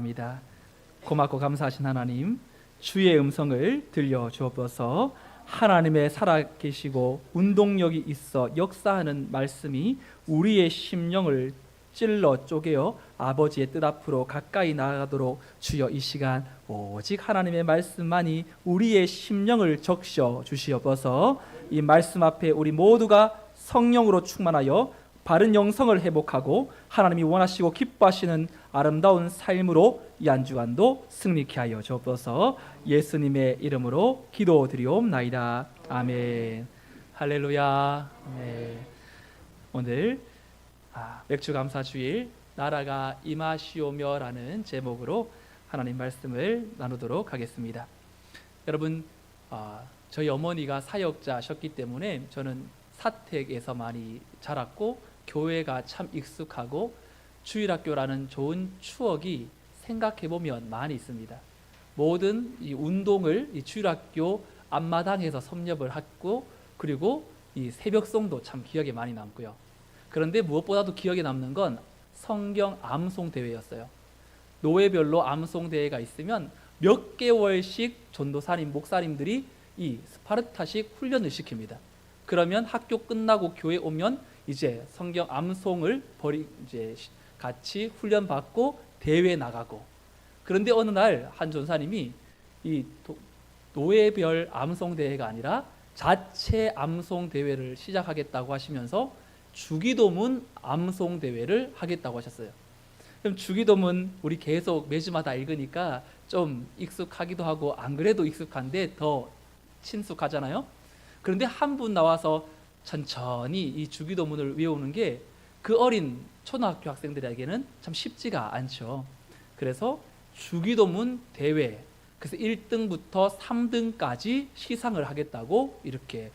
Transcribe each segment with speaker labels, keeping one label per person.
Speaker 1: 기도합니다. 고맙고 감사하신 하나님, 주의 음성을 들려주옵소서. 하나님의 살아계시고 운동력이 있어 역사하는 말씀이 우리의 심령을 찔러 쪼개어 아버지의 뜻 앞으로 가까이 나아가도록 주여 이 시간 오직 하나님의 말씀만이 우리의 심령을 적셔 주시옵소서. 이 말씀 앞에 우리 모두가 성령으로 충만하여 바른 영성을 회복하고 하나님이 원하시고 기뻐하시는 아름다운 삶으로 이 한 주간도 승리케 하여 주옵소서. 예수님의 이름으로 기도드리옵나이다. 아멘. 할렐루야. 네. 오늘 맥주 감사 주일 나라가 임하시오며 라는 제목으로 하나님 말씀을 나누도록 하겠습니다. 여러분, 저희 어머니가 사역자셨기 때문에 저는 사택에서 많이 자랐고 교회가 참 익숙하고 주일학교라는 좋은 추억이 생각해보면 많이 있습니다. 모든 이 운동을 이 주일학교 앞마당에서 섭렵을 했고, 그리고 이 새벽송도 참 기억에 많이 남고요. 그런데 무엇보다도 기억에 남는 건 성경 암송 대회였어요. 노예별로 암송 대회가 있으면 몇 개월씩 전도사님, 목사님들이 이 스파르타식 훈련을 시킵니다. 그러면 학교 끝나고 교회 오면 이제 성경 암송을 이제 같이 훈련 받고 대회 나가고. 그런데 어느 날 한 전사님이 이 노예별 암송 대회가 아니라 자체 암송 대회를 시작하겠다고 하시면서 주기도문 암송 대회를 하겠다고 하셨어요. 그럼 주기도문 우리 계속 매주마다 읽으니까 좀 익숙하기도 하고 안 그래도 익숙한데 더 친숙하잖아요. 그런데 한 분 나와서 천천히 이 주기도문을 외우는 게 그 어린 초등학교 학생들에게는 참 쉽지가 않죠. 그래서 주기도문 대회, 그래서 1등부터 3등까지 시상을 하겠다고 이렇게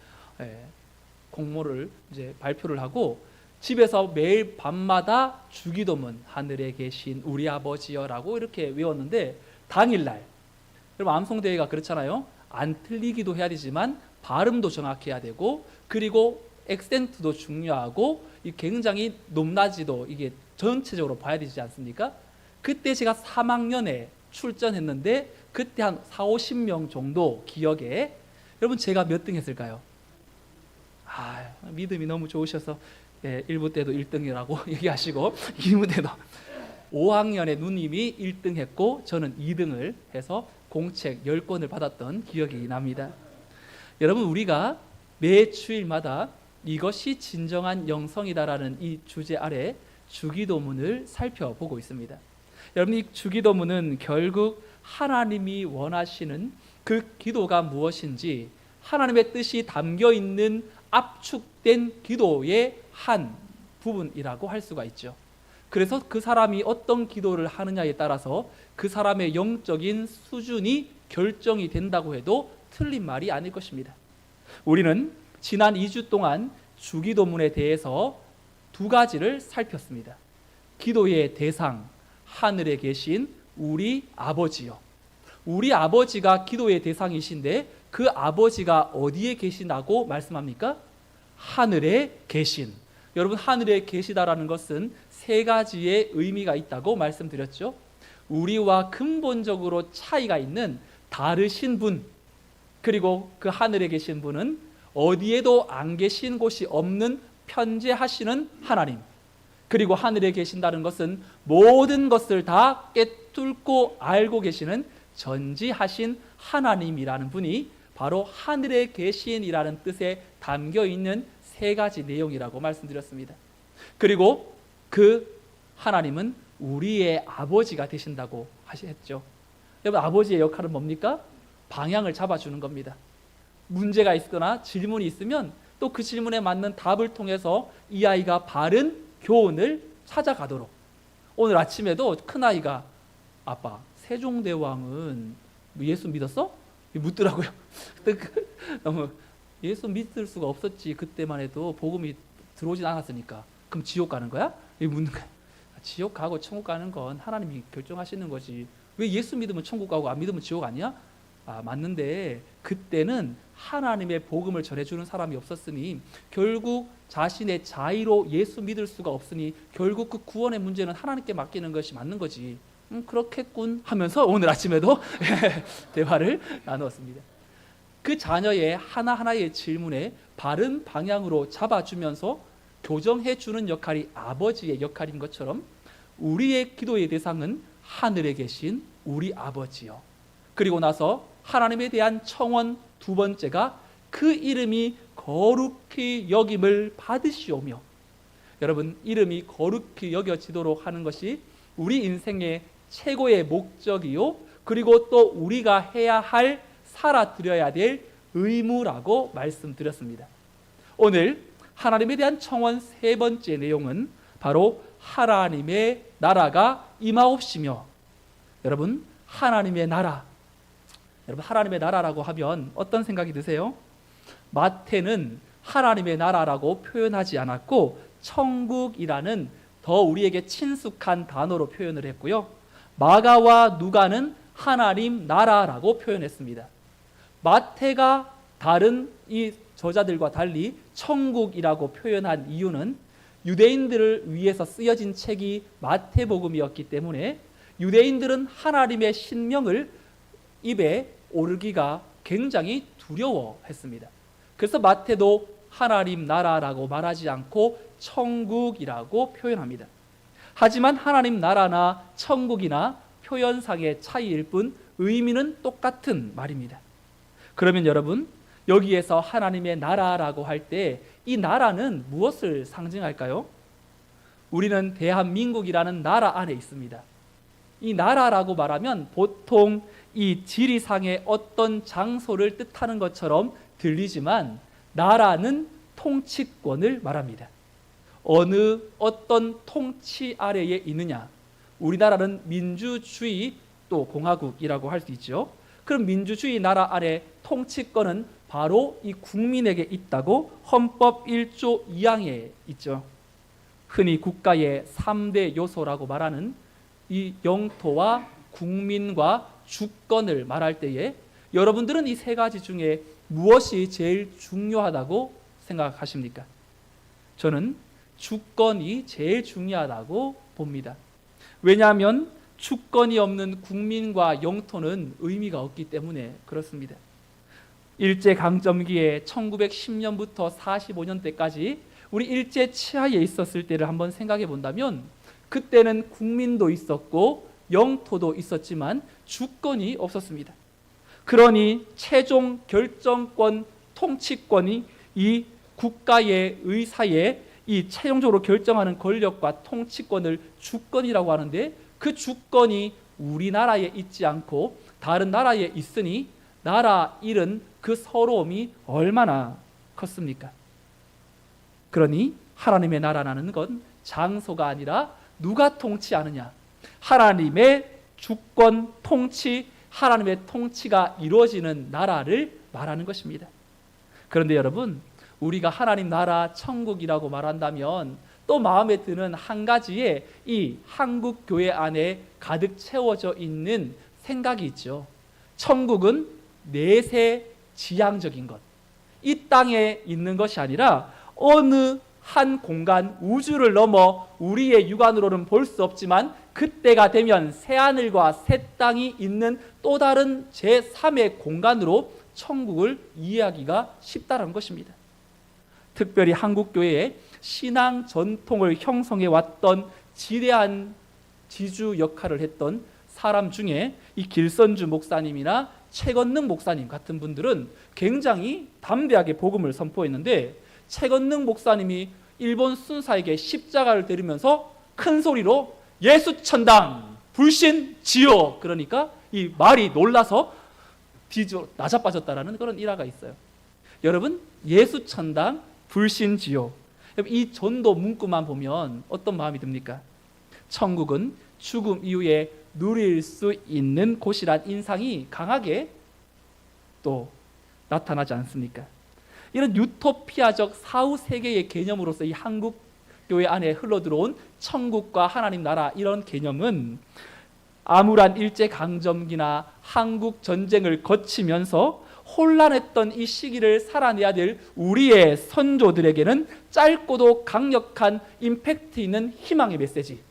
Speaker 1: 공모를 이제 발표를 하고, 집에서 매일 밤마다 주기도문 하늘에 계신 우리 아버지여라고 이렇게 외웠는데, 당일날, 여러분 암송대회가 그렇잖아요. 안 틀리기도 해야 되지만 발음도 정확해야 되고, 그리고 액센트도 중요하고, 굉장히 높낮이도 이게 전체적으로 봐야 되지 않습니까? 그때 제가 3학년에 출전했는데 그때 한 40-50명 정도 기억에, 여러분 제가 몇 등 했을까요? 믿음이 너무 좋으셔서 1부 때도 1등이라고 얘기하시고 2부 때도 5학년에 누님이 1등 했고 저는 2등을 해서 공책 10권을 받았던 기억이 납니다. 여러분, 우리가 매 주일마다 이것이 진정한 영성이다라는 이 주제 아래 주기도문을 살펴보고 있습니다. 여러분, 이 주기도문은 결국 하나님이 원하시는 그 기도가 무엇인지 하나님의 뜻이 담겨 있는 압축된 기도의 한 부분이라고 할 수가 있죠. 그래서 그 사람이 어떤 기도를 하느냐에 따라서 그 사람의 영적인 수준이 결정이 된다고 해도 틀린 말이 아닐 것입니다. 우리는 지난 2주 동안 주기도문에 대해서 두 가지를 살폈습니다. 기도의 대상, 하늘에 계신 우리 아버지요. 우리 아버지가 기도의 대상이신데 그 아버지가 어디에 계시다고 말씀합니까? 하늘에 계신. 여러분, 하늘에 계시다라는 것은 세 가지의 의미가 있다고 말씀드렸죠. 우리와 근본적으로 차이가 있는 다르신 분, 그리고 그 하늘에 계신 분은 어디에도 안 계신 곳이 없는 편재하시는 하나님, 그리고 하늘에 계신다는 것은 모든 것을 다 꿰뚫고 알고 계시는 전지하신 하나님이라는 분이 바로 하늘에 계신이라는 뜻에 담겨 있는 세 가지 내용이라고 말씀드렸습니다. 그리고 그 하나님은 우리의 아버지가 되신다고 하셨죠. 여러분, 아버지의 역할은 뭡니까? 방향을 잡아주는 겁니다. 문제가 있거나 질문이 있으면 또 그 질문에 맞는 답을 통해서 이 아이가 바른 교훈을 찾아가도록. 오늘 아침에도 큰아이가 아빠, 세종대왕은 예수 믿었어? 묻더라고요. 너무 예수 믿을 수가 없었지. 그때만 해도 복음이 들어오진 않았으니까. 그럼 지옥 가는 거야? 묻는 거야. 지옥 가고 천국 가는 건 하나님이 결정하시는 거지. 왜 예수 믿으면 천국 가고 안 믿으면 지옥 아니야? 맞는데 그때는 하나님의 복음을 전해주는 사람이 없었으니 결국 자신의 자의로 예수 믿을 수가 없으니 결국 그 구원의 문제는 하나님께 맡기는 것이 맞는 거지. 그렇겠군 하면서 오늘 아침에도 대화를 나누었습니다. 그 자녀의 하나하나의 질문에 바른 방향으로 잡아주면서 교정해 주는 역할이 아버지의 역할인 것처럼 우리의 기도의 대상은 하늘에 계신 우리 아버지요. 그리고 나서 하나님에 대한 청원 두 번째가 그 이름이 거룩히 여김을 받으시오며, 여러분, 이름이 거룩히 여겨지도록 하는 것이 우리 인생의 최고의 목적이요, 그리고 또 우리가 해야 할, 살아드려야 될 의무라고 말씀드렸습니다. 오늘 하나님에 대한 청원 세 번째 내용은 바로 하나님의 나라가 임하옵시며, 여러분, 하나님의 나라, 여러분, 하나님의 나라라고 하면 어떤 생각이 드세요? 마태는 하나님의 나라라고 표현하지 않았고 천국이라는 더 우리에게 친숙한 단어로 표현을 했고요, 마가와 누가는 하나님 나라라고 표현했습니다. 마태가 다른 이 저자들과 달리 천국이라고 표현한 이유는 유대인들을 위해서 쓰여진 책이 마태복음이었기 때문에 유대인들은 하나님의 신명을 입에 오르기가 굉장히 두려워했습니다. 그래서 마태도 하나님 나라라고 말하지 않고 천국이라고 표현합니다. 하지만 하나님 나라나 천국이나 표현상의 차이일 뿐 의미는 똑같은 말입니다. 그러면 여러분, 여기에서 하나님의 나라라고 할 때 이 나라는 무엇을 상징할까요? 우리는 대한민국이라는 나라 안에 있습니다. 이 나라라고 말하면 보통 이 지리상의 어떤 장소를 뜻하는 것처럼 들리지만 나라는 통치권을 말합니다. 어떤 통치 아래에 있느냐. 우리나라는 민주주의 또 공화국이라고 할 수 있죠. 그럼 민주주의 나라 아래 통치권은 바로 이 국민에게 있다고 헌법 1조 2항에 있죠. 흔히 국가의 3대 요소라고 말하는 이 영토와 국민과 주권을 말할 때에 여러분들은 이 세 가지 중에 무엇이 제일 중요하다고 생각하십니까? 저는 주권이 제일 중요하다고 봅니다. 왜냐하면 주권이 없는 국민과 영토는 의미가 없기 때문에 그렇습니다. 일제강점기에 1910년부터 45년 때까지 우리 일제 치하에 있었을 때를 한번 생각해 본다면 그때는 국민도 있었고 영토도 있었지만 주권이 없었습니다. 그러니 최종 결정권, 통치권이 이 국가의 의사에 이 최종적으로 결정하는 권력과 통치권을 주권이라고 하는데 그 주권이 우리나라에 있지 않고 다른 나라에 있으니 나라 잃은 그 서러움이 얼마나 컸습니까? 그러니 하나님의 나라라는 건 장소가 아니라 누가 통치하느냐, 하나님의 주권, 통치, 하나님의 통치가 이루어지는 나라를 말하는 것입니다. 그런데 여러분, 우리가 하나님 나라 천국이라고 말한다면 또 마음에 드는 한 가지의 이 한국 교회 안에 가득 채워져 있는 생각이 있죠. 천국은 내세 지향적인 것, 이 땅에 있는 것이 아니라 어느 한 공간, 우주를 넘어 우리의 육안으로는 볼 수 없지만 그때가 되면 새하늘과 새 땅이 있는 또 다른 제3의 공간으로 천국을 이해하기가 쉽다는 것입니다. 특별히 한국교회의 신앙 전통을 형성해 왔던 지대한 지주 역할을 했던 사람 중에 이 길선주 목사님이나 최건능 목사님 같은 분들은 굉장히 담대하게 복음을 선포했는데, 최건능 목사님이 일본 순사에게 십자가를 들으면서 큰 소리로 예수 천당 불신 지요, 그러니까 이 말이 놀라서 뒤져 나자빠졌다라는 그런 일화가 있어요. 여러분, 예수 천당 불신 지요, 이 전도 문구만 보면 어떤 마음이 듭니까? 천국은 죽음 이후에 누릴 수 있는 곳이란 인상이 강하게 또 나타나지 않습니까? 이런 유토피아적 사후 세계의 개념으로서 이 한국 교회 안에 흘러들어온 천국과 하나님 나라, 이런 개념은 암울한 일제강점기나 한국 전쟁을 거치면서 혼란했던 이 시기를 살아내야 될 우리의 선조들에게는 짧고도 강력한 임팩트 있는 희망의 메시지,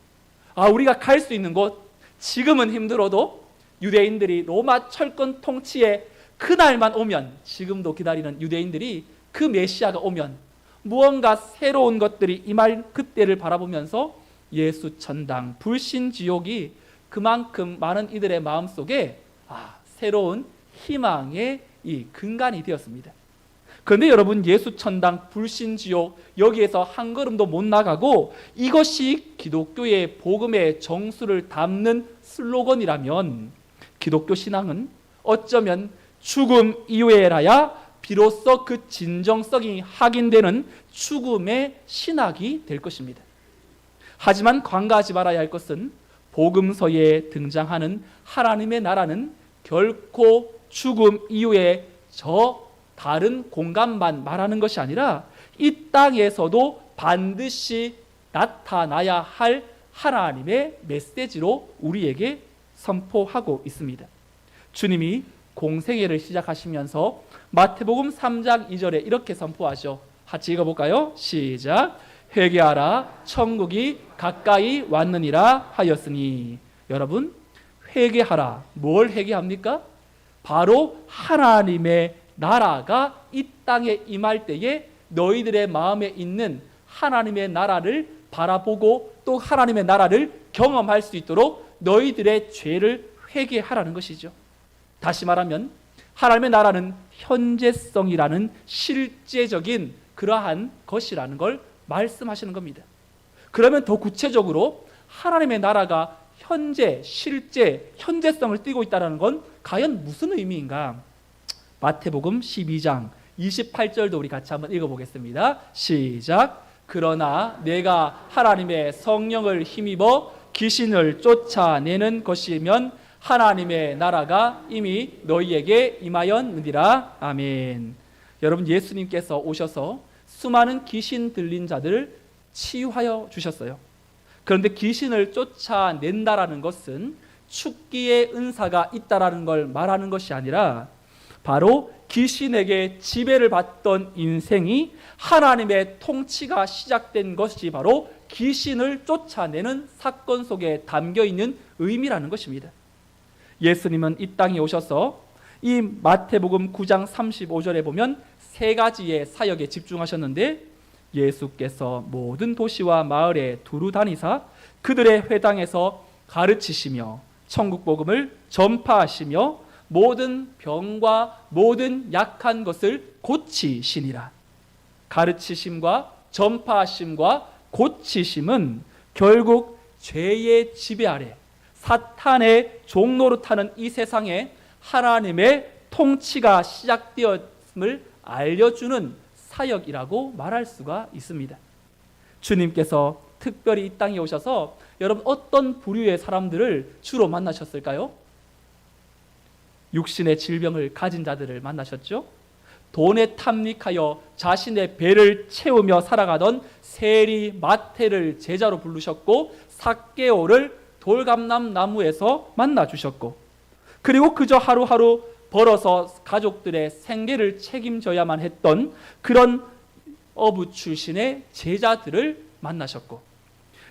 Speaker 1: 우리가 갈 수 있는 곳, 지금은 힘들어도 유대인들이 로마 철권 통치의 그날만 오면, 지금도 기다리는 유대인들이 그 메시아가 오면 무언가 새로운 것들이 임할 그때를 바라보면서 예수 천당, 불신 지옥이 그만큼 많은 이들의 마음속에 새로운 희망의 이 근간이 되었습니다. 그런데 여러분, 예수 천당, 불신 지옥, 여기에서 한 걸음도 못 나가고 이것이 기독교의 복음의 정수를 담는 슬로건이라면, 기독교 신앙은 어쩌면 죽음 이후에라야 비로소 그 진정성이 확인되는 죽음의 신학이 될 것입니다. 하지만 간과하지 말아야 할 것은, 복음서에 등장하는 하나님의 나라는 결코 죽음 이후에 저 다른 공간만 말하는 것이 아니라 이 땅에서도 반드시 나타나야 할 하나님의 메시지로 우리에게 선포하고 있습니다. 주님이 공생애를 시작하시면서 마태복음 3장 2절에 이렇게 선포하죠. 같이 읽어볼까요? 시작. 회개하라, 천국이 가까이 왔느니라 하였으니. 여러분, 회개하라. 뭘 회개합니까? 바로 하나님의 나라가 이 땅에 임할 때에 너희들의 마음에 있는 하나님의 나라를 바라보고 또 하나님의 나라를 경험할 수 있도록 너희들의 죄를 회개하라는 것이죠. 다시 말하면 하나님의 나라는 현재성이라는 실제적인 그러한 것이라는 걸 말씀하시는 겁니다. 그러면 더 구체적으로 하나님의 나라가 현재, 실제, 현재성을 띠고 있다는 건 과연 무슨 의미인가? 마태복음 12장 28절도 우리 같이 한번 읽어보겠습니다. 시작. 그러나 내가 하나님의 성령을 힘입어 귀신을 쫓아내는 것이면 하나님의 나라가 이미 너희에게 임하였느니라. 아멘. 여러분, 예수님께서 오셔서 수많은 귀신 들린 자들을 치유하여 주셨어요. 그런데 귀신을 쫓아낸다라는 것은 축기의 은사가 있다라는 걸 말하는 것이 아니라, 바로 귀신에게 지배를 받던 인생이 하나님의 통치가 시작된 것이 바로 귀신을 쫓아내는 사건 속에 담겨 있는 의미라는 것입니다. 예수님은 이 땅에 오셔서 이 마태복음 9장 35절에 보면 세 가지의 사역에 집중하셨는데, 예수께서 모든 도시와 마을에 두루 다니사 그들의 회당에서 가르치시며 천국 복음을 전파하시며 모든 병과 모든 약한 것을 고치시니라. 가르치심과 전파하심과 고치심은 결국 죄의 지배 아래 사탄의 종노릇 하는 이 세상에 하나님의 통치가 시작되었음을 알려주는 사역이라고 말할 수가 있습니다. 주님께서 특별히 이 땅에 오셔서 여러분, 어떤 부류의 사람들을 주로 만나셨을까요? 육신의 질병을 가진 자들을 만나셨죠. 돈에 탐닉하여 자신의 배를 채우며 살아가던 세리 마태를 제자로 부르셨고, 삭개오를 돌감람 나무에서 만나주셨고, 그리고 그저 하루하루 벌어서 가족들의 생계를 책임져야만 했던 그런 어부 출신의 제자들을 만나셨고,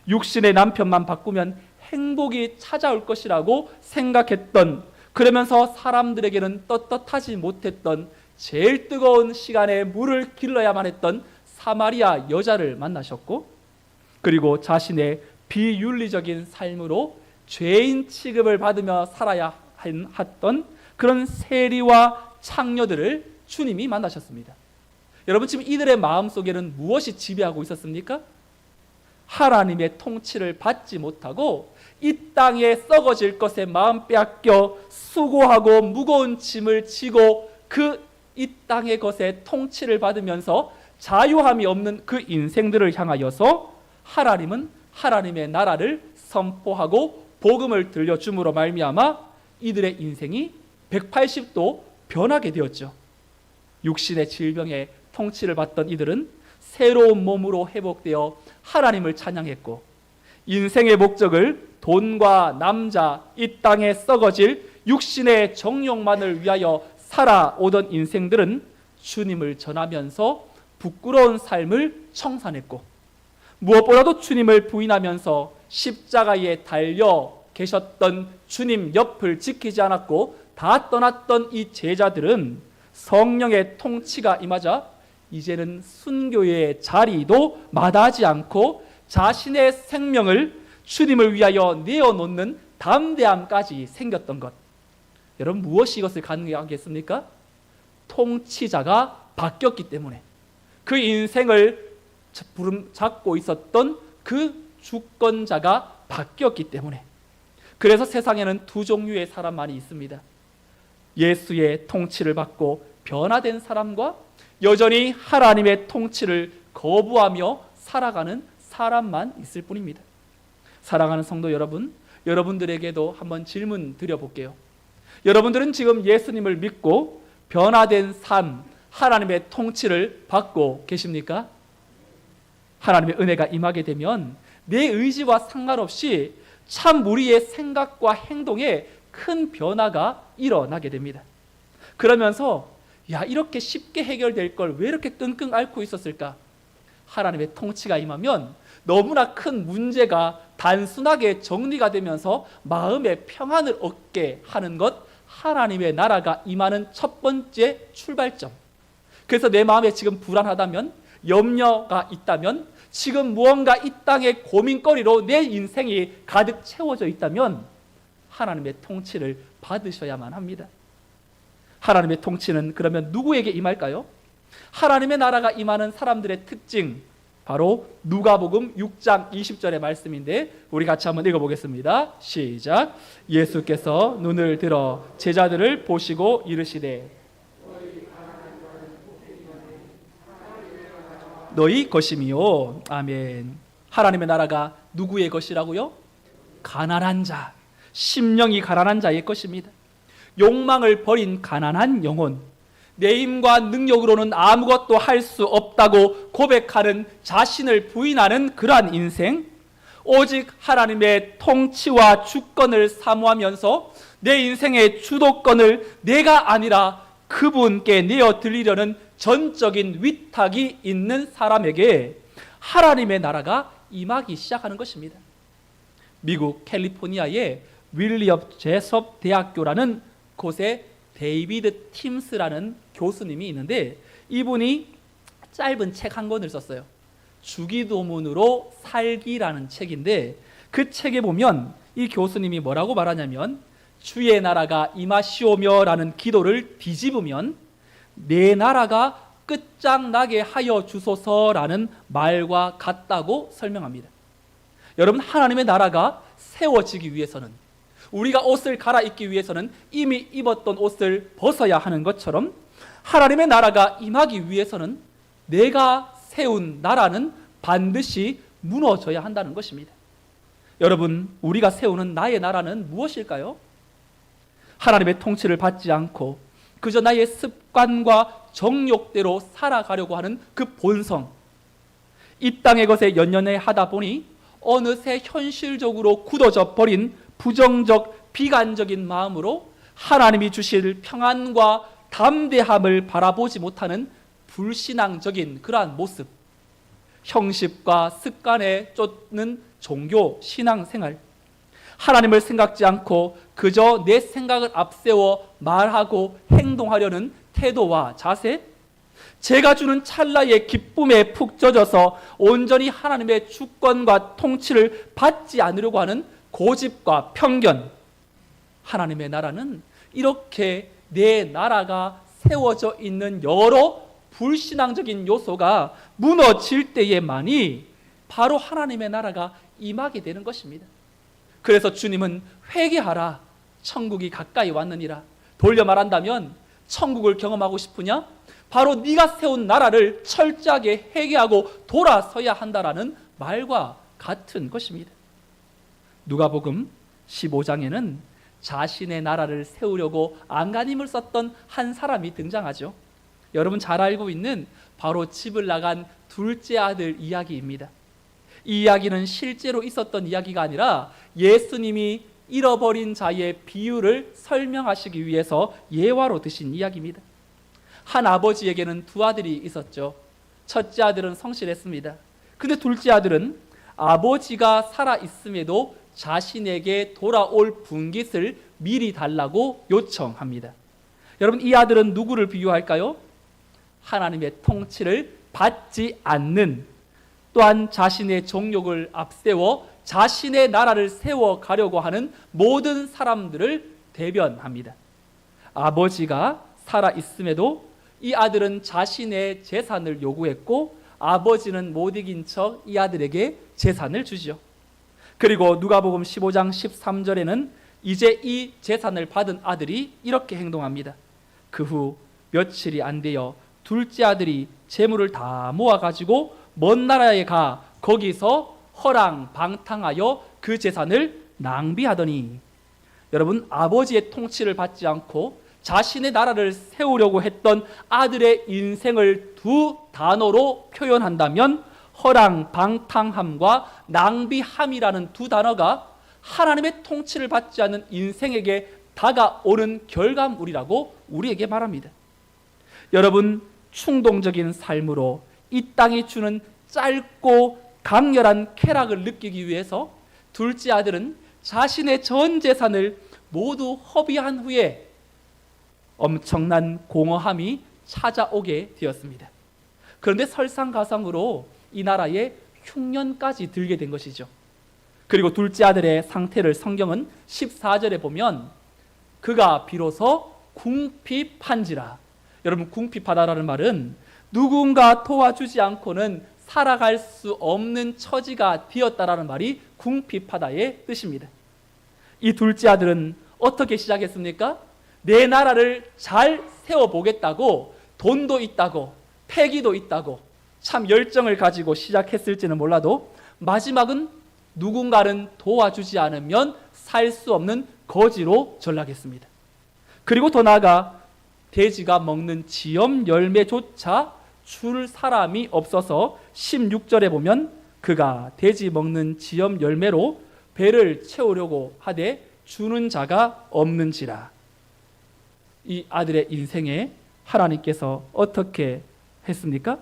Speaker 1: 육신의 남편만 바꾸면 행복이 찾아올 것이라고 생각했던, 그러면서 사람들에게는 떳떳하지 못했던 제일 뜨거운 시간에 물을 길러야만 했던 사마리아 여자를 만나셨고, 그리고 자신의 비윤리적인 삶으로 죄인 취급을 받으며 살아야 했던 그런 세리와 창녀들을 주님이 만나셨습니다. 여러분, 지금 이들의 마음속에는 무엇이 지배하고 있었습니까? 하나님의 통치를 받지 못하고 이 땅에 썩어질 것에 마음 빼앗겨 수고하고 무거운 짐을 지고 그 이 땅의 것에 통치를 받으면서 자유함이 없는 그 인생들을 향하여서 하나님은 하나님의 나라를 선포하고 복음을 들려줌으로 말미암아 이들의 인생이 180도 변하게 되었죠. 육신의 질병에 통치를 받던 이들은 새로운 몸으로 회복되어 하나님을 찬양했고, 인생의 목적을 돈과 남자, 이 땅에 썩어질 육신의 정욕만을 위하여 살아오던 인생들은 주님을 전하면서 부끄러운 삶을 청산했고, 무엇보다도 주님을 부인하면서 십자가에 달려 계셨던 주님 옆을 지키지 않았고 다 떠났던 이 제자들은 성령의 통치가 임하자 이제는 순교의 자리도 마다하지 않고 자신의 생명을 주님을 위하여 내어놓는 담대함까지 생겼던 것. 여러분, 무엇이 이것을 가능하겠습니까? 통치자가 바뀌었기 때문에, 그 인생을 잡고 있었던 그 주권자가 바뀌었기 때문에. 그래서 세상에는 두 종류의 사람만이 있습니다. 예수의 통치를 받고 변화된 사람과 여전히 하나님의 통치를 거부하며 살아가는 사람만 있을 뿐입니다. 사랑하는 성도 여러분, 여러분들에게도 한번 질문 드려볼게요. 여러분들은 지금 예수님을 믿고 변화된 삶, 하나님의 통치를 받고 계십니까? 하나님의 은혜가 임하게 되면 내 의지와 상관없이 참 우리의 생각과 행동에 큰 변화가 일어나게 됩니다. 그러면서 이렇게 쉽게 해결될 걸 왜 이렇게 끙끙 앓고 있었을까? 하나님의 통치가 임하면 너무나 큰 문제가 단순하게 정리가 되면서 마음의 평안을 얻게 하는 것, 하나님의 나라가 임하는 첫 번째 출발점. 그래서 내 마음에 지금 불안하다면, 염려가 있다면, 지금 무언가 이 땅의 고민거리로 내 인생이 가득 채워져 있다면 하나님의 통치를 받으셔야만 합니다. 하나님의 통치는 그러면 누구에게 임할까요? 하나님의 나라가 임하는 사람들의 특징, 바로 누가복음 6장 20절의 말씀인데 우리 같이 한번 읽어보겠습니다. 시작. 예수께서 눈을 들어 제자들을 보시고 이르시되 너희 것임이요. 아멘. 하나님의 나라가 누구의 것이라고요? 가난한 자, 심령이 가난한 자의 것입니다. 욕망을 버린 가난한 영혼, 내 힘과 능력으로는 아무것도 할 수 없다고 고백하는 자신을 부인하는 그러한 인생, 오직 하나님의 통치와 주권을 사모하면서 내 인생의 주도권을 내가 아니라 그분께 내어드리려는 전적인 위탁이 있는 사람에게 하나님의 나라가 임하기 시작하는 것입니다. 미국 캘리포니아의 윌리엄 제섭 대학교라는 곳에 데이비드 팀스라는 교수님이 있는데 이분이 짧은 책 한 권을 썼어요. 주기도문으로 살기라는 책인데 그 책에 보면 이 교수님이 뭐라고 말하냐면 주의 나라가 임하시오며 라는 기도를 뒤집으면 내 나라가 끝장나게 하여 주소서라는 말과 같다고 설명합니다. 여러분, 하나님의 나라가 세워지기 위해서는, 우리가 옷을 갈아입기 위해서는 이미 입었던 옷을 벗어야 하는 것처럼 하나님의 나라가 임하기 위해서는 내가 세운 나라는 반드시 무너져야 한다는 것입니다. 여러분, 우리가 세우는 나의 나라는 무엇일까요? 하나님의 통치를 받지 않고 그저 나의 습관과 정욕대로 살아가려고 하는 그 본성, 이 땅의 것에 연연해 하다 보니 어느새 현실적으로 굳어져 버린 부정적, 비관적인 마음으로 하나님이 주실 평안과 담대함을 바라보지 못하는 불신앙적인 그러한 모습, 형식과 습관에 쫓는 종교, 신앙생활, 하나님을 생각지 않고 그저 내 생각을 앞세워 말하고 행동하려는 태도와 자세, 제가 주는 찰나의 기쁨에 푹 젖어서 온전히 하나님의 주권과 통치를 받지 않으려고 하는 고집과 편견. 하나님의 나라는 이렇게 내 나라가 세워져 있는 여러 불신앙적인 요소가 무너질 때에만이 바로 하나님의 나라가 임하게 되는 것입니다. 그래서 주님은 회개하라, 천국이 가까이 왔느니라. 돌려 말한다면 천국을 경험하고 싶으냐? 바로 네가 세운 나라를 철저하게 회개하고 돌아서야 한다라는 말과 같은 것입니다. 누가복음 15장에는 자신의 나라를 세우려고 안간힘을 썼던 한 사람이 등장하죠. 여러분 잘 알고 있는 바로 집을 나간 둘째 아들 이야기입니다. 이 이야기는 실제로 있었던 이야기가 아니라 예수님이 잃어버린 자의 비유를 설명하시기 위해서 예화로 드신 이야기입니다. 한 아버지에게는 두 아들이 있었죠. 첫째 아들은 성실했습니다. 근데 둘째 아들은 아버지가 살아있음에도 자신에게 돌아올 분깃을 미리 달라고 요청합니다. 여러분, 이 아들은 누구를 비유할까요? 하나님의 통치를 받지 않는, 또한 자신의 정욕을 앞세워 자신의 나라를 세워가려고 하는 모든 사람들을 대변합니다. 아버지가 살아있음에도 이 아들은 자신의 재산을 요구했고, 아버지는 못 이긴 척 이 아들에게 재산을 주죠. 그리고 누가복음 15장 13절에는 이제 이 재산을 받은 아들이 이렇게 행동합니다. 그 후 며칠이 안 되어 둘째 아들이 재물을 다 모아가지고 먼 나라에 가 거기서 허랑방탕하여 그 재산을 낭비하더니, 여러분, 아버지의 통치를 받지 않고 자신의 나라를 세우려고 했던 아들의 인생을 두 단어로 표현한다면 허랑방탕함과 낭비함이라는 두 단어가 하나님의 통치를 받지 않는 인생에게 다가오는 결과물이라고 우리에게 말합니다. 여러분, 충동적인 삶으로 이 땅이 주는 짧고 강렬한 쾌락을 느끼기 위해서 둘째 아들은 자신의 전 재산을 모두 허비한 후에 엄청난 공허함이 찾아오게 되었습니다. 그런데 설상가상으로 이 나라에 흉년까지 들게 된 것이죠. 그리고 둘째 아들의 상태를 성경은 14절에 보면 그가 비로소 궁핍한지라. 여러분, 궁핍하다라는 말은 누군가 도와주지 않고는 살아갈 수 없는 처지가 되었다라는 말이 궁핍하다의 뜻입니다. 이 둘째 아들은 어떻게 시작했습니까? 내 나라를 잘 세워보겠다고, 돈도 있다고 패기도 있다고 참 열정을 가지고 시작했을지는 몰라도 마지막은 누군가는 도와주지 않으면 살 수 없는 거지로 전락했습니다. 그리고 더 나아가 돼지가 먹는 지엄 열매조차 줄 사람이 없어서 16절에 보면 그가 돼지 먹는 지엄 열매로 배를 채우려고 하되 주는 자가 없는지라. 이 아들의 인생에 하나님께서 어떻게 했습니까?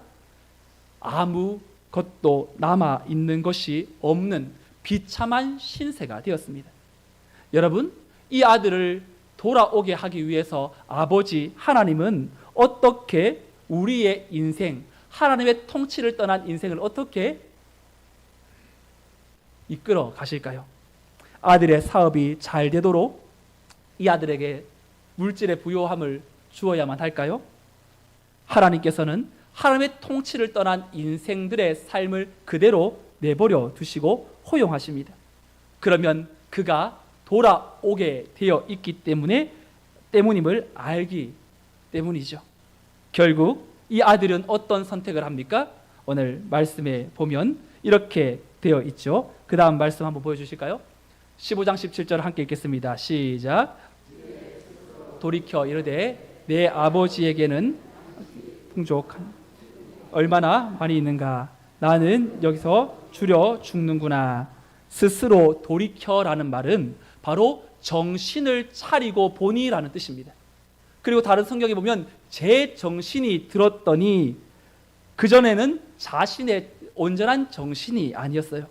Speaker 1: 아무것도 남아있는 것이 없는 비참한 신세가 되었습니다. 여러분, 이 아들을 돌아오게 하기 위해서 아버지 하나님은 어떻게 우리의 인생, 하나님의 통치를 떠난 인생을 어떻게 이끌어 가실까요? 아들의 사업이 잘 되도록 이 아들에게 물질의 부요함을 주어야만 할까요? 하나님께서는 하나님의 통치를 떠난 인생들의 삶을 그대로 내버려 두시고 허용하십니다. 그러면 그가 돌아오게 되어 있기 때문임을 알기 때문이죠. 결국 이 아들은 어떤 선택을 합니까? 오늘 말씀에 보면 이렇게 되어 있죠. 그 다음 말씀 한번 보여주실까요? 15장 17절 함께 읽겠습니다. 시작. 돌이켜 이르되 내 아버지에게는 풍족한 얼마나 많이 있는가. 나는 여기서 줄여 죽는구나. 스스로 돌이켜라는 말은 바로 정신을 차리고 보니라는 뜻입니다. 그리고 다른 성경에 보면 제 정신이 들었더니, 그전에는 자신의 온전한 정신이 아니었어요.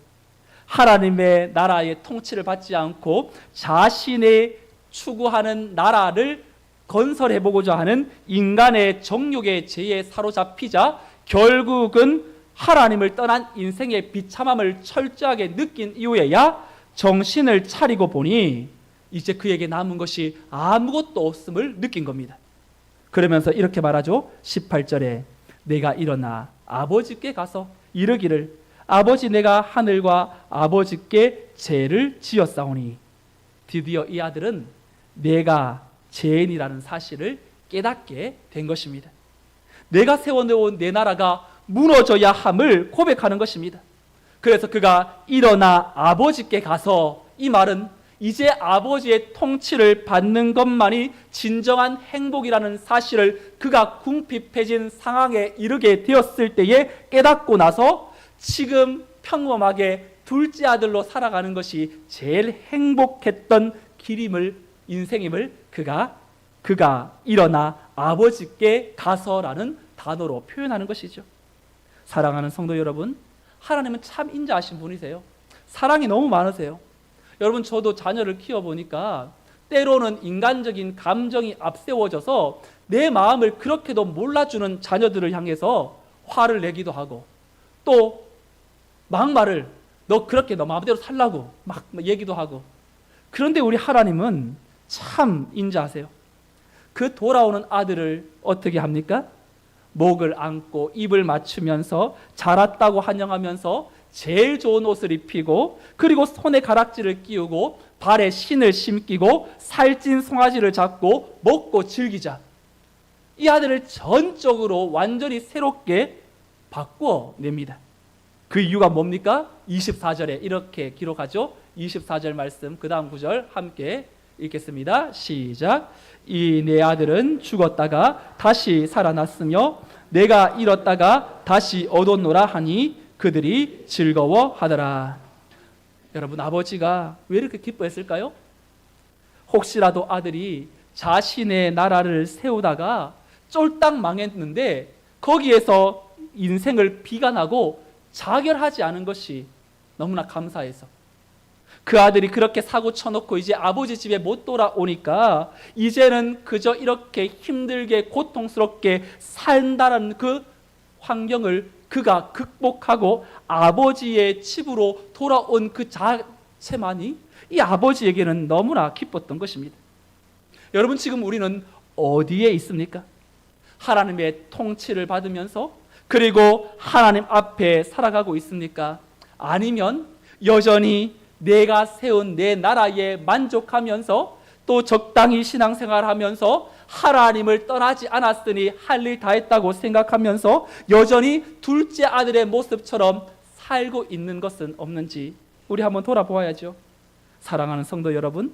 Speaker 1: 하나님의 나라의 통치를 받지 않고 자신의 추구하는 나라를 건설해보고자 하는 인간의 정욕의 죄에 사로잡히자 결국은 하나님을 떠난 인생의 비참함을 철저하게 느낀 이후에야 정신을 차리고 보니 이제 그에게 남은 것이 아무것도 없음을 느낀 겁니다. 그러면서 이렇게 말하죠. 18절에 내가 일어나 아버지께 가서 이르기를 아버지, 내가 하늘과 아버지께 죄를 지었사오니. 드디어 이 아들은 내가 죄인이라는 사실을 깨닫게 된 것입니다. 내가 세워놓은 내 나라가 무너져야 함을 고백하는 것입니다. 그래서 그가 일어나 아버지께 가서, 이 말은 이제 아버지의 통치를 받는 것만이 진정한 행복이라는 사실을 그가 궁핍해진 상황에 이르게 되었을 때에 깨닫고 나서 지금 평범하게 둘째 아들로 살아가는 것이 제일 행복했던 길임을, 인생임을 그가 일어나 아버지께 가서라는 단어로 표현하는 것이죠. 사랑하는 성도 여러분, 하나님은 참 인자하신 분이세요. 사랑이 너무 많으세요. 여러분, 저도 자녀를 키워보니까 때로는 인간적인 감정이 앞세워져서 내 마음을 그렇게도 몰라주는 자녀들을 향해서 화를 내기도 하고, 또 막말을 너 그렇게 너 마음대로 살라고 막 얘기도 하고. 그런데 우리 하나님은 참 인자하세요. 그 돌아오는 아들을 어떻게 합니까? 목을 안고 입을 맞추면서 자랐다고 환영하면서 제일 좋은 옷을 입히고, 그리고 손에 가락지를 끼우고 발에 신을 신기고 살찐 송아지를 잡고 먹고 즐기자. 이 아들을 전적으로 완전히 새롭게 바꾸어냅니다. 그 이유가 뭡니까? 24절에 이렇게 기록하죠. 24절 말씀, 그 다음 구절 함께 읽겠습니다. 시작. 이 내 아들은 죽었다가 다시 살아났으며 내가 잃었다가 다시 얻었노라 하니 그들이 즐거워하더라. 여러분, 아버지가 왜 이렇게 기뻐했을까요? 혹시라도 아들이 자신의 나라를 세우다가 쫄딱 망했는데 거기에서 인생을 비관하고 자결하지 않은 것이 너무나 감사해서, 그 아들이 그렇게 사고 쳐놓고 이제 아버지 집에 못 돌아오니까 이제는 그저 이렇게 힘들게 고통스럽게 산다는 그 환경을 그가 극복하고 아버지의 집으로 돌아온 그 자체만이 이 아버지에게는 너무나 기뻤던 것입니다. 여러분, 지금 우리는 어디에 있습니까? 하나님의 통치를 받으면서, 그리고 하나님 앞에 살아가고 있습니까? 아니면 여전히 내가 세운 내 나라에 만족하면서 또 적당히 신앙생활하면서 하나님을 떠나지 않았으니 할 일 다 했다고 생각하면서 여전히 둘째 아들의 모습처럼 살고 있는 것은 없는지 우리 한번 돌아보아야죠. 사랑하는 성도 여러분,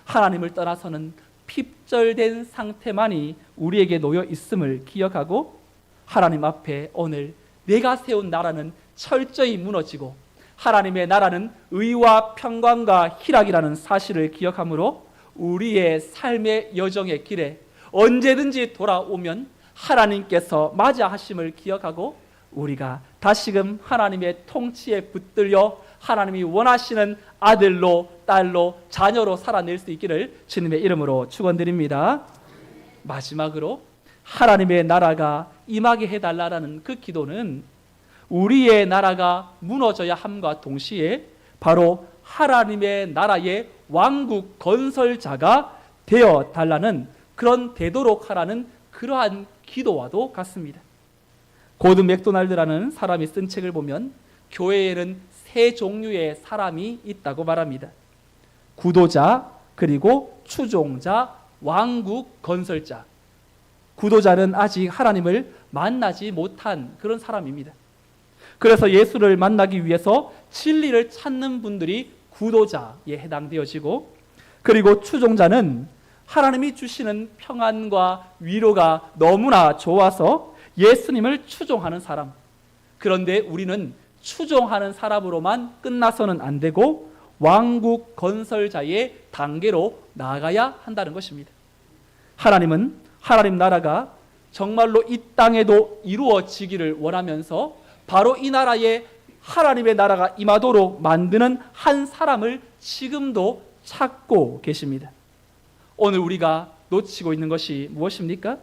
Speaker 1: 하나님을 떠나서는 핍절된 상태만이 우리에게 놓여 있음을 기억하고, 하나님 앞에 오늘 내가 세운 나라는 철저히 무너지고 하나님의 나라는 의와 평강과 희락이라는 사실을 기억하므로 우리의 삶의 여정의 길에 언제든지 돌아오면 하나님께서 맞이하심을 기억하고 우리가 다시금 하나님의 통치에 붙들려 하나님이 원하시는 아들로, 딸로, 자녀로 살아낼 수 있기를 주님의 이름으로 축원드립니다. 마지막으로 하나님의 나라가 임하게 해달라는 그 기도는 우리의 나라가 무너져야 함과 동시에 바로 하나님의 나라의 왕국 건설자가 되어 달라는, 그런 되도록 하라는 그러한 기도와도 같습니다. 고든 맥도날드라는 사람이 쓴 책을 보면 교회에는 세 종류의 사람이 있다고 말합니다. 구도자, 그리고 추종자, 왕국 건설자. 구도자는 아직 하나님을 만나지 못한 그런 사람입니다. 그래서 예수를 만나기 위해서 진리를 찾는 분들이 구도자에 해당되어지고, 그리고 추종자는 하나님이 주시는 평안과 위로가 너무나 좋아서 예수님을 추종하는 사람. 그런데 우리는 추종하는 사람으로만 끝나서는 안 되고 왕국 건설자의 단계로 나아가야 한다는 것입니다. 하나님은 하나님 나라가 정말로 이 땅에도 이루어지기를 원하면서 바로 이 나라에 하나님의 나라가 임하도록 만드는 한 사람을 지금도 찾고 계십니다. 오늘 우리가 놓치고 있는 것이 무엇입니까?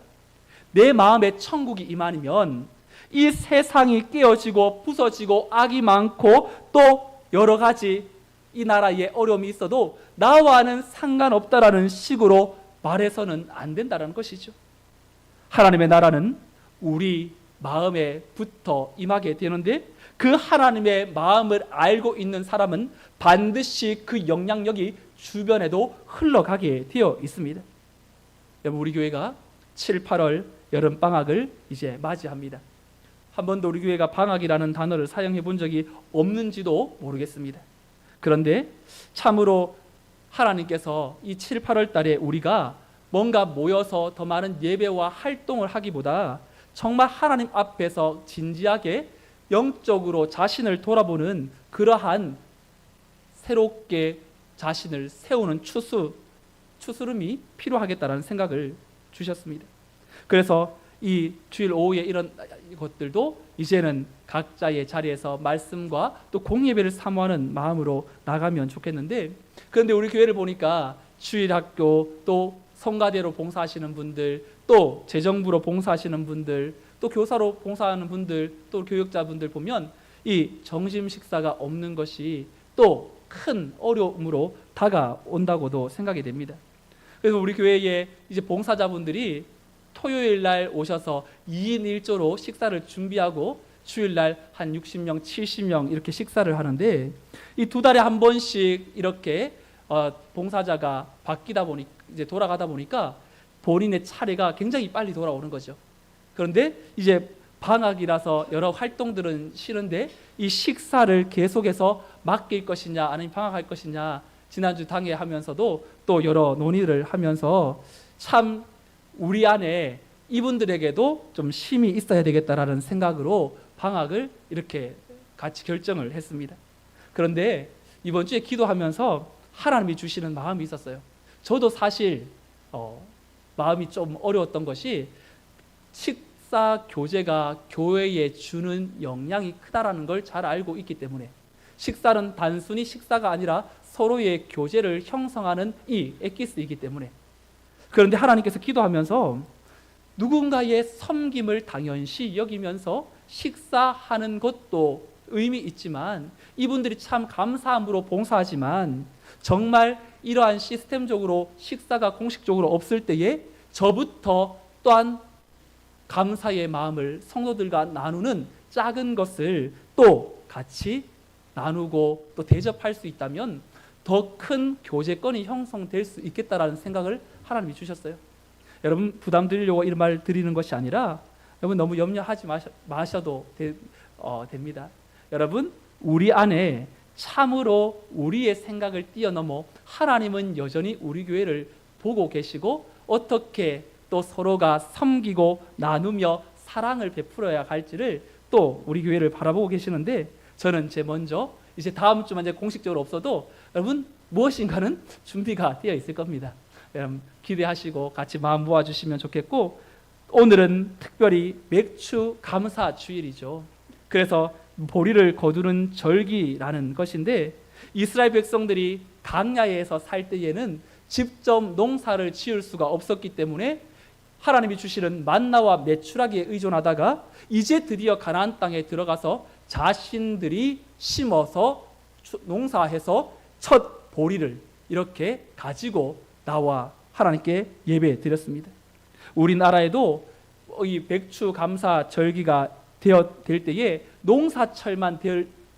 Speaker 1: 내 마음에 천국이 임하면 이 세상이 깨어지고 부서지고 악이 많고 또 여러 가지 이 나라에 어려움이 있어도 나와는 상관없다라는 식으로 말해서는 안 된다는 것이죠. 하나님의 나라는 우리 마음에 붙어 임하게 되는데, 그 하나님의 마음을 알고 있는 사람은 반드시 그 영향력이 주변에도 흘러가게 되어 있습니다. 여러분, 우리 교회가 7, 8월 여름방학을 이제 맞이합니다. 한 번도 우리 교회가 방학이라는 단어를 사용해 본 적이 없는지도 모르겠습니다. 그런데 참으로 하나님께서 이 7, 8월 달에 우리가 뭔가 모여서 더 많은 예배와 활동을 하기보다 정말 하나님 앞에서 진지하게 영적으로 자신을 돌아보는 그러한 새롭게 자신을 세우는 추스름이 필요하겠다는 생각을 주셨습니다. 그래서 이 주일 오후에 이런 것들도 이제는 각자의 자리에서 말씀과 또 공예배를 사모하는 마음으로 나가면 좋겠는데, 그런데 우리 교회를 보니까 주일학교, 또 성가대로 봉사하시는 분들, 또 재정부로 봉사하시는 분들, 또 교사로 봉사하는 분들, 또 교육자분들 보면 이 점심 식사가 없는 것이 또 큰 어려움으로 다가온다고도 생각이 됩니다. 그래서 우리 교회에 이제 봉사자분들이 토요일 날 오셔서 2인 1조로 식사를 준비하고 주일 날 한 60명, 70명 이렇게 식사를 하는데, 이 2달에 한 번씩 이렇게 봉사자가 바뀌다 보니 이제 돌아가다 보니까 본인의 차례가 굉장히 빨리 돌아오는 거죠. 그런데 이제 방학이라서 여러 활동들은 싫은데 이 식사를 계속해서 맡길 것이냐 아니면 방학할 것이냐 지난주 당회 하면서도 또 여러 논의를 하면서 참 우리 안에 이분들에게도 좀 힘이 있어야 되겠다라는 생각으로 방학을 이렇게 같이 결정을 했습니다. 그런데 이번 주에 기도하면서 하나님이 주시는 마음이 있었어요. 저도 사실 마음이 좀 어려웠던 것이 식사 교제가 교회에 주는 영향이 크다라는 걸 잘 알고 있기 때문에, 식사는 단순히 식사가 아니라 서로의 교제를 형성하는 이 엑기스이기 때문에. 그런데 하나님께서 기도하면서 누군가의 섬김을 당연시 여기면서 식사하는 것도 의미 있지만, 이분들이 참 감사함으로 봉사하지만 정말 이러한 시스템적으로 식사가 공식적으로 없을 때에 저부터 또한 감사의 마음을 성도들과 나누는 작은 것을 또 같이 나누고 또 대접할 수 있다면 더 큰 교제권이 형성될 수 있겠다라는 생각을 하나님이 주셨어요. 여러분 부담 드리려고 이런 말 드리는 것이 아니라 여러분 너무 염려하지 마셔도 됩니다. 여러분 우리 안에 참으로 우리의 생각을 뛰어넘어 하나님은 여전히 우리 교회를 보고 계시고 어떻게 또 서로가 섬기고 나누며 사랑을 베풀어야 할지를 또 우리 교회를 바라보고 계시는데, 저는 먼저 이제 다음 주만 이제 공식적으로 없어도 여러분 무엇인가는 준비가 되어 있을 겁니다. 여러분 기대하시고 같이 마음 모아주시면 좋겠고, 오늘은 특별히 맥주 감사 주일이죠. 그래서 보리를 거두는 절기라는 것인데, 이스라엘 백성들이 광야에서 살 때에는 직접 농사를 지을 수가 없었기 때문에 하나님이 주시는 만나와 메추라기에 의존하다가 이제 드디어 가나안 땅에 들어가서 자신들이 심어서 농사해서 첫 보리를 이렇게 가지고 나와 하나님께 예배 드렸습니다. 우리나라에도 이 백추 감사 절기가 될 때에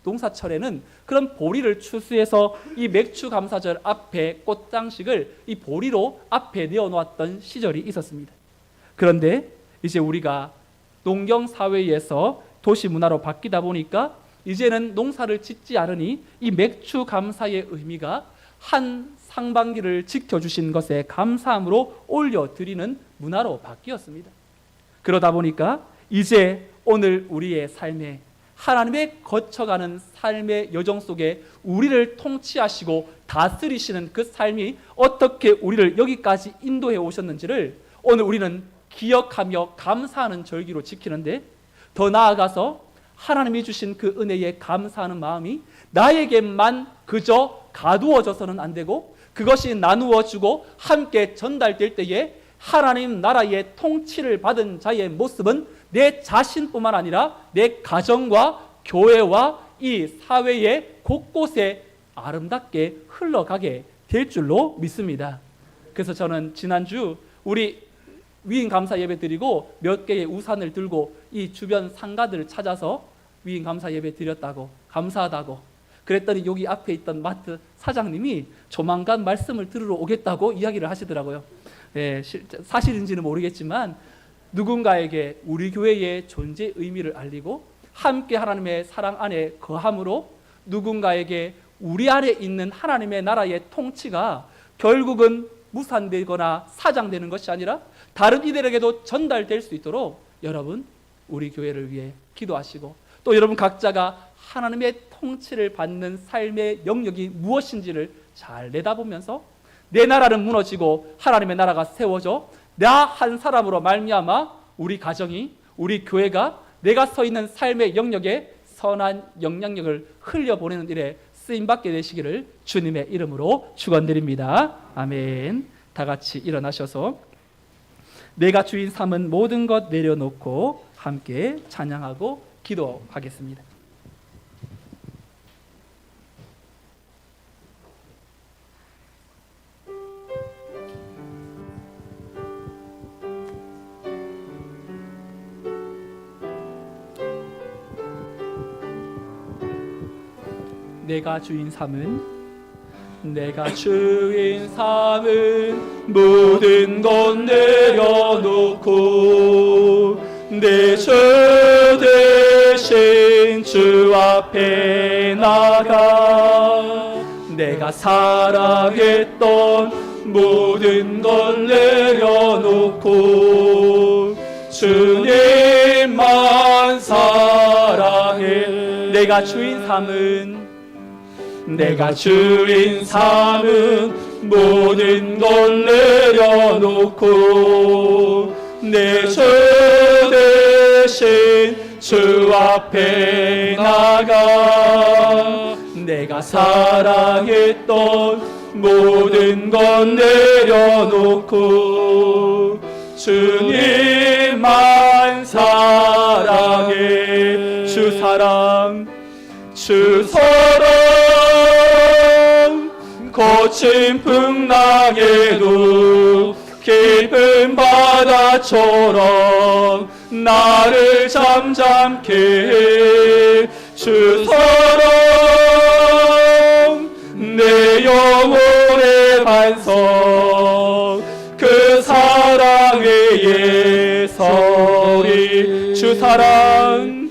Speaker 1: 농사철에는 그런 보리를 추수해서 이 맥추 감사절 앞에 꽃장식을 이 보리로 앞에 내어놓았던 시절이 있었습니다. 그런데 이제 우리가 농경 사회에서 도시 문화로 바뀌다 보니까 이제는 농사를 짓지 않으니 이 맥추 감사의 의미가 한 상반기를 지켜주신 것에 감사함으로 올려드리는 문화로 바뀌었습니다. 그러다 보니까 이제 오늘 우리의 삶에 하나님의 거쳐가는 삶의 여정 속에 우리를 통치하시고 다스리시는 그 삶이 어떻게 우리를 여기까지 인도해 오셨는지를 오늘 우리는 기억하며 감사하는 절기로 지키는데, 더 나아가서 하나님이 주신 그 은혜에 감사하는 마음이 나에게만 그저 가두어져서는 안 되고 그것이 나누어지고 함께 전달될 때에 하나님 나라의 통치를 받은 자의 모습은 내 자신뿐만 아니라 내 가정과 교회와 이 사회의 곳곳에 아름답게 흘러가게 될 줄로 믿습니다. 그래서 저는 지난주 우리 위인 감사 예배 드리고 몇 개의 우산을 들고 이 주변 상가들을 찾아서 위인 감사 예배 드렸다고, 감사하다고 그랬더니 여기 앞에 있던 마트 사장님이 조만간 말씀을 들으러 오겠다고 이야기를 하시더라고요. 사실인지는 모르겠지만 누군가에게 우리 교회의 존재 의미를 알리고 함께 하나님의 사랑 안에 거함으로 누군가에게 우리 안에 있는 하나님의 나라의 통치가 결국은 무산되거나 사장되는 것이 아니라 다른 이들에게도 전달될 수 있도록 여러분 우리 교회를 위해 기도하시고, 또 여러분 각자가 하나님의 통치를 받는 삶의 영역이 무엇인지를 잘 내다보면서 내 나라는 무너지고 하나님의 나라가 세워져 나 한 사람으로 말미암아 우리 가정이, 우리 교회가 내가 서 있는 삶의 영역에 선한 영향력을 흘려보내는 일에 쓰임받게 되시기를 주님의 이름으로 축원드립니다. 아멘. 다 같이 일어나셔서 내가 주인 삼은 모든 것 내려놓고 함께 찬양하고 기도하겠습니다. 내가 주인 삼은 모든 것 내려놓고 내 주 대신 주 앞에 나가 내가 사랑했던 모든 것 내려놓고 주님만 사랑해. 내가 주인 삼은 모든 걸 내려놓고 내 주 대신 주 앞에 나가 내가 사랑했던 모든 것 내려놓고 주님만 사랑해. 주 사랑 거친 풍랑에도 깊은 바다처럼 나를 잠잠케 해. 주 사랑 내 영혼의 반석 그 사랑의 예설이. 주 사랑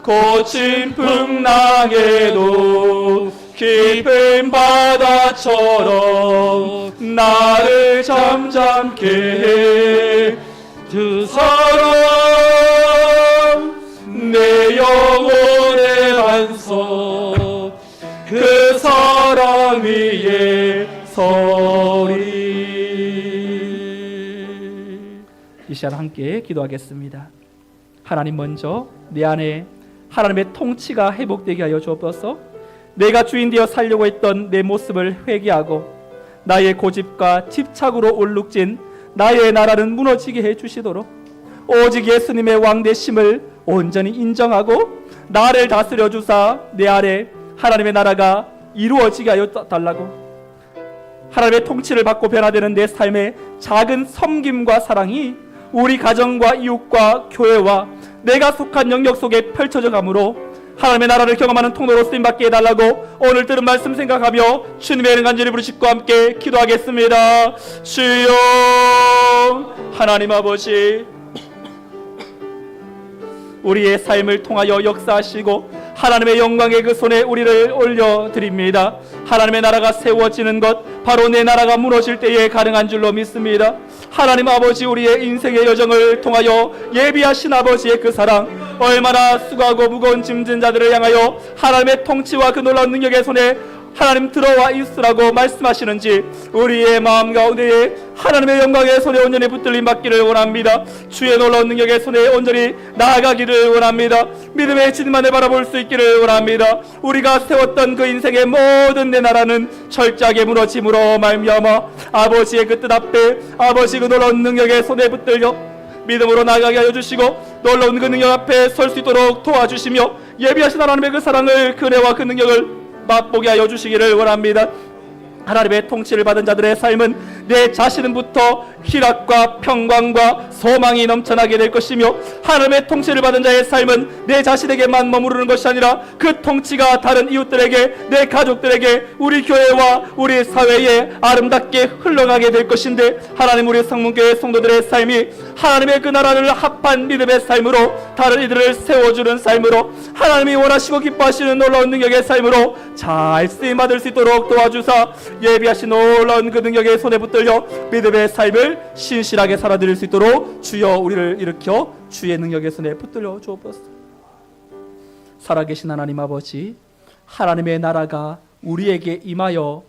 Speaker 1: 거친 풍랑에도 깊은 바다처럼 나를 잠잠케 해. 주 사랑 내 영혼의 반석 그 사랑 위에 서리. 이 시간 함께 기도하겠습니다. 하나님, 먼저 내 안에 하나님의 통치가 회복되게 하여 주옵소서. 내가 주인 되어 살려고 했던 내 모습을 회개하고 나의 고집과 집착으로 얼룩진 나의 나라는 무너지게 해주시도록 오직 예수님의 왕되심을 온전히 인정하고 나를 다스려 주사 내 아래 하나님의 나라가 이루어지게 하여 달라고, 하나님의 통치를 받고 변화되는 내 삶의 작은 섬김과 사랑이 우리 가정과 이웃과 교회와 내가 속한 영역 속에 펼쳐져 가므로 하나님의 나라를 경험하는 통로로 쓰임받게 해달라고 오늘 들은 말씀 생각하며 주님의 이름 간절히 부르짖고 함께 기도하겠습니다. 주여, 하나님 아버지, 우리의 삶을 통하여 역사하시고 하나님의 영광의 그 손에 우리를 올려드립니다. 하나님의 나라가 세워지는 것, 바로 내 나라가 무너질 때에 가능한 줄로 믿습니다. 하나님 아버지, 우리의 인생의 여정을 통하여 예비하신 아버지의 그 사랑, 얼마나 수고하고 무거운 짐진 자들을 향하여 하나님의 통치와 그 놀라운 능력의 손에 하나님 들어와 있으라고 말씀하시는지 우리의 마음 가운데에 하나님의 영광의 손에 온전히 붙들림 받기를 원합니다. 주의 놀라운 능력의 손에 온전히 나아가기를 원합니다. 믿음의 진만을 바라볼 수 있기를 원합니다. 우리가 세웠던 그 인생의 모든 내 나라는 철저하게 무너짐으로 말미암아 아버지의 그 뜻 앞에 아버지 그 놀라운 능력의 손에 붙들려 믿음으로 나아가게 하여 주시고 놀라운 그 능력 앞에 설 수 있도록 도와주시며 예비하신 하나님의 그 사랑을, 그 은혜와 그 능력을 맛보게 하여 주시기를 원합니다. 하나님의 통치를 받은 자들의 삶은 내 자신은부터 희락과 평강과 소망이 넘쳐나게 될 것이며, 하나님의 통치를 받은 자의 삶은 내 자신에게만 머무르는 것이 아니라 그 통치가 다른 이웃들에게, 내 가족들에게, 우리 교회와 우리 사회에 아름답게 흘러가게 될 것인데, 하나님, 우리 성문교회 성도들의 삶이 하나님의 그 나라를 합한 믿음의 삶으로, 다른 이들을 세워주는 삶으로, 하나님이 원하시고 기뻐하시는 놀라운 능력의 삶으로 잘 쓰임받을 수 있도록 도와주사 예비하신 놀라운 그 능력의 손에 붙들려 믿음의 삶을 신실하게 살아드릴 수 있도록 주여 우리를 일으켜 주의 능력의 손에 붙들려 주옵소서. 살아계신 하나님 아버지, 하나님의 나라가 우리에게 임하여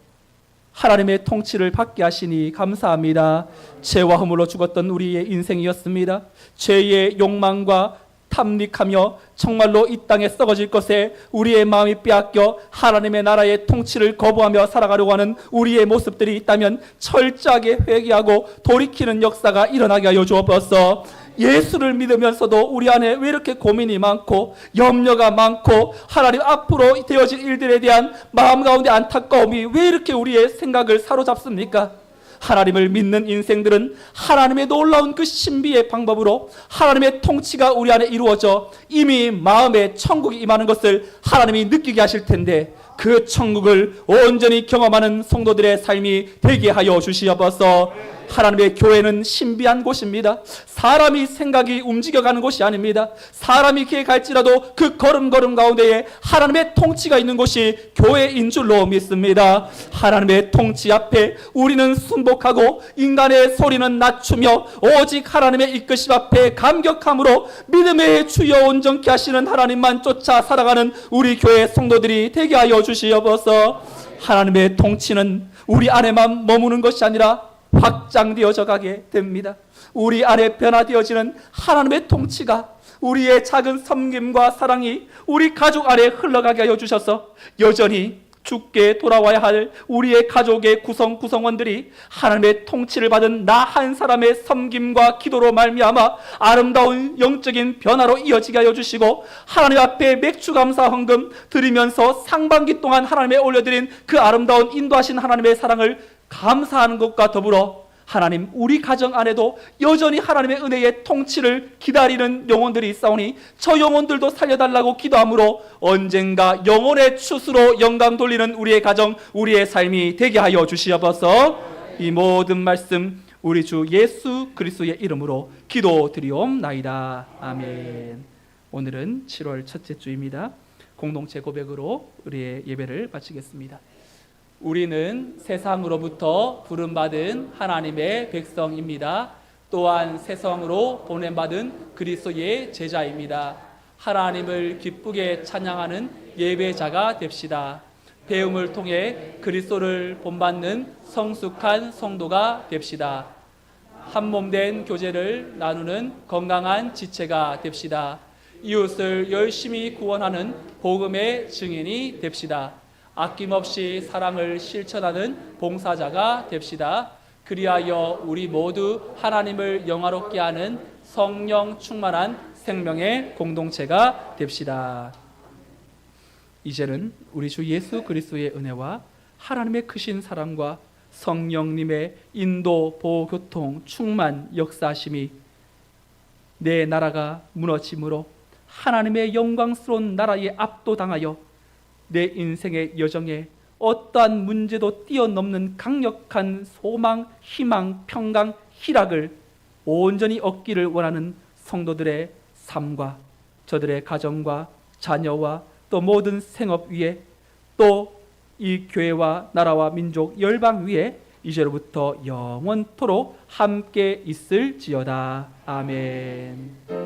Speaker 1: 하나님의 통치를 받게 하시니 감사합니다. 죄와 허물로 죽었던 우리의 인생이었습니다. 죄의 욕망과 탐닉하며 정말로 이 땅에 썩어질 것에 우리의 마음이 빼앗겨 하나님의 나라의 통치를 거부하며 살아가려고 하는 우리의 모습들이 있다면 철저하게 회개하고 돌이키는 역사가 일어나게 하여 주옵소서. 예수를 믿으면서도 우리 안에 왜 이렇게 고민이 많고 염려가 많고 하나님 앞으로 되어질 일들에 대한 마음 가운데 안타까움이 왜 이렇게 우리의 생각을 사로잡습니까? 하나님을 믿는 인생들은 하나님의 놀라운 그 신비의 방법으로 하나님의 통치가 우리 안에 이루어져 이미 마음에 천국이 임하는 것을 하나님이 느끼게 하실 텐데 그 천국을 온전히 경험하는 성도들의 삶이 되게 하여 주시옵소서. 하나님의 교회는 신비한 곳입니다. 사람이 생각이 움직여가는 곳이 아닙니다. 사람이 길 갈지라도 그 걸음걸음 가운데에 하나님의 통치가 있는 곳이 교회인 줄로 믿습니다. 하나님의 통치 앞에 우리는 순복하고 인간의 소리는 낮추며 오직 하나님의 이끄심 앞에 감격함으로 믿음의 주여 온전케 하시는 하나님만 쫓아 살아가는 우리 교회 성도들이 되게 하여 주시옵소서. 하나님의 통치는 우리 안에만 머무는 것이 아니라 확장되어져 가게 됩니다. 우리 안에 변화되어지는 하나님의 통치가 우리의 작은 섬김과 사랑이 우리 가족 안에 흘러가게 하여 주셔서 여전히 죽게 돌아와야 할 우리의 가족의 구성원들이 하나님의 통치를 받은 나 한 사람의 섬김과 기도로 말미암아 아름다운 영적인 변화로 이어지게 하여 주시고 하나님 앞에 맥주 감사 헌금 드리면서 상반기 동안 하나님의 올려드린 그 아름다운 인도하신 하나님의 사랑을 감사하는 것과 더불어 하나님 우리 가정 안에도 여전히 하나님의 은혜의 통치를 기다리는 영혼들이 있사오니 저 영혼들도 살려달라고 기도함으로 언젠가 영혼의 추수로 영광 돌리는 우리의 가정 우리의 삶이 되게 하여 주시옵소서. 이 모든 말씀 우리 주 예수 그리스도의 이름으로 기도드리옵나이다. 아멘. 오늘은 7월 첫째 주입니다. 공동체 고백으로 우리의 예배를 마치겠습니다. 우리는 세상으로부터 부름받은 하나님의 백성입니다. 또한 세상으로 보냄받은 그리스도의 제자입니다. 하나님을 기쁘게 찬양하는 예배자가 됩시다. 배움을 통해 그리스도를 본받는 성숙한 성도가 됩시다. 한 몸 된 교제를 나누는 건강한 지체가 됩시다. 이웃을 열심히 구원하는 복음의 증인이 됩시다. 아낌없이 사랑을 실천하는 봉사자가 됩시다. 그리하여 우리 모두 하나님을 영화롭게 하는 성령 충만한 생명의 공동체가 됩시다. 이제는 우리 주 예수 그리스도의 은혜와 하나님의 크신 사랑과 성령님의 인도, 보호, 교통, 충만, 역사하심이 내 나라가 무너짐으로 하나님의 영광스러운 나라에 압도당하여 내 인생의 여정에 어떠한 문제도 뛰어넘는 강력한 소망, 희망, 평강, 희락을 온전히 얻기를 원하는 성도들의 삶과 저들의 가정과 자녀와 또 모든 생업 위에 또 이 교회와 나라와 민족 열방 위에 이제로부터 영원토록 함께 있을지어다. 아멘.